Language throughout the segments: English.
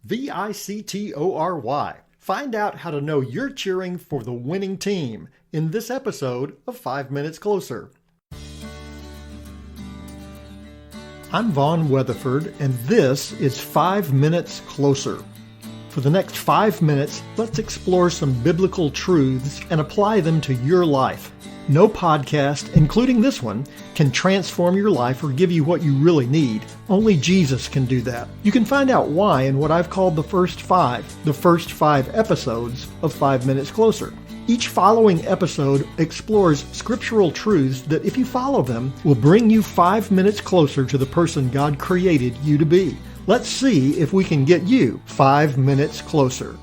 5x1-5. Find out how to know you're cheering for the winning team in this episode of 5 Minutes Closer. I'm Vaughn Weatherford, and this is 5 Minutes Closer. For the next 5 minutes, let's explore some biblical truths and apply them to your life. No podcast, including this one, can transform your life or give you what you really need. Only Jesus can do that. You can find out why in what I've called the first five episodes of 5 Minutes Closer. Each following episode explores scriptural truths that, if you follow them, will bring you 5 minutes closer to the person God created you to be. Let's see if we can get you 5 minutes closer.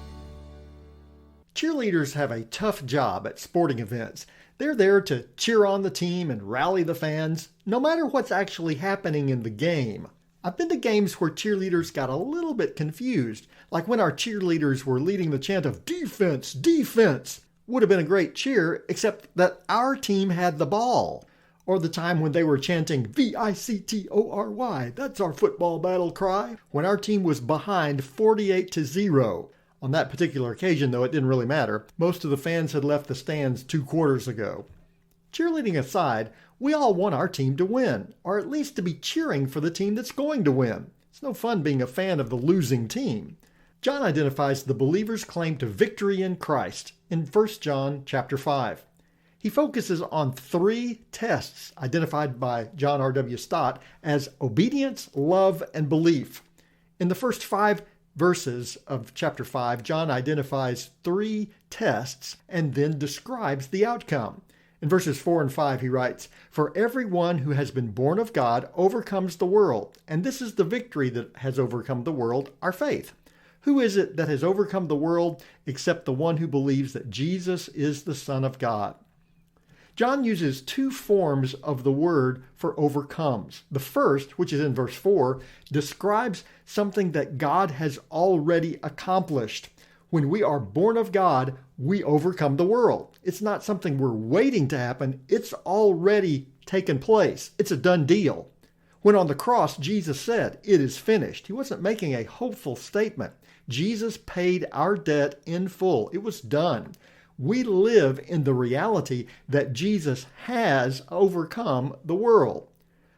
Cheerleaders have a tough job at sporting events. They're there to cheer on the team and rally the fans, no matter what's actually happening in the game. I've been to games where cheerleaders got a little bit confused, like when our cheerleaders were leading the chant of "Defense, defense." Would have been a great cheer, except that our team had the ball. Or the time when they were chanting "VICTORY, that's our football battle cry," when our team was behind 48-0. On that particular occasion, though, it didn't really matter. Most of the fans had left the stands 2 quarters ago. Cheerleading aside, we all want our team to win, or at least to be cheering for the team that's going to win. It's no fun being a fan of the losing team. John identifies the believer's claim to victory in Christ in 1 John chapter 5. He focuses on 3 tests identified by John R.W. Stott as obedience, love, and belief. In the first 5 verses of chapter 5, John identifies 3 tests and then describes the outcome. In verses 4 and 5, he writes, "For everyone who has been born of God overcomes the world, and this is the victory that has overcome the world, our faith. Who is it that has overcome the world except the one who believes that Jesus is the Son of God?" John uses 2 forms of the word for overcomes. The first, which is in verse 4, describes something that God has already accomplished. When we are born of God, we overcome the world. It's not something we're waiting to happen. It's already taken place. It's a done deal. When on the cross, Jesus said, "It is finished." He wasn't making a hopeful statement. Jesus paid our debt in full. It was done. We live in the reality that Jesus has overcome the world.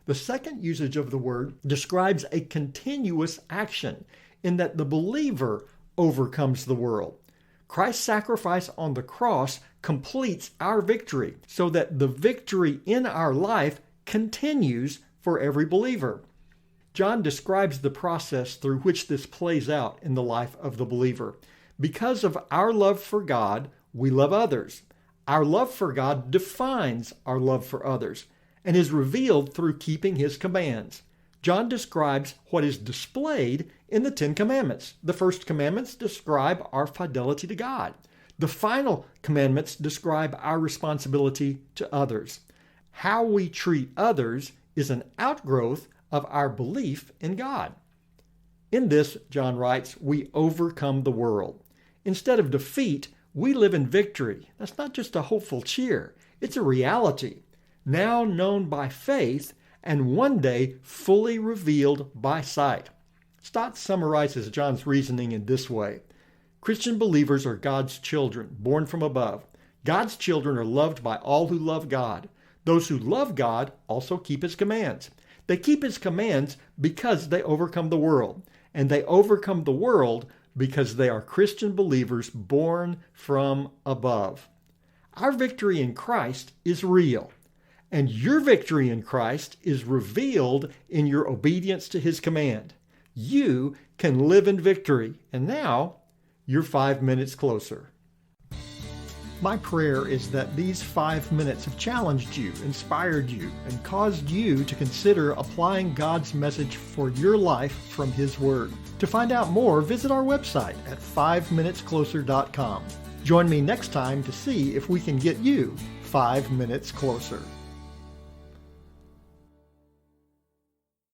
The second usage of the word describes a continuous action in that the believer overcomes the world. Christ's sacrifice on the cross completes our victory so that the victory in our life continues for every believer. John describes the process through which this plays out in the life of the believer. Because of our love for God, we love others. Our love for God defines our love for others and is revealed through keeping His commands. John describes what is displayed in the 10 commandments. The first commandments describe our fidelity to God. The final commandments describe our responsibility to others. How we treat others is an outgrowth of our belief in God. In this, John writes, we overcome the world. Instead of defeat, we live in victory. That's not just a hopeful cheer. It's a reality, now known by faith and one day fully revealed by sight. Stott summarizes John's reasoning in this way. Christian believers are God's children, born from above. God's children are loved by all who love God. Those who love God also keep His commands. They keep His commands because they overcome the world. And they overcome the world because they are Christian believers born from above. Our victory in Christ is real, and your victory in Christ is revealed in your obedience to His command. You can live in victory, and now you're 5 minutes closer. My prayer is that these 5 minutes have challenged you, inspired you, and caused you to consider applying God's message for your life from His Word. To find out more, visit our website at 5minutescloser.com. Join me next time to see if we can get you 5 minutes closer.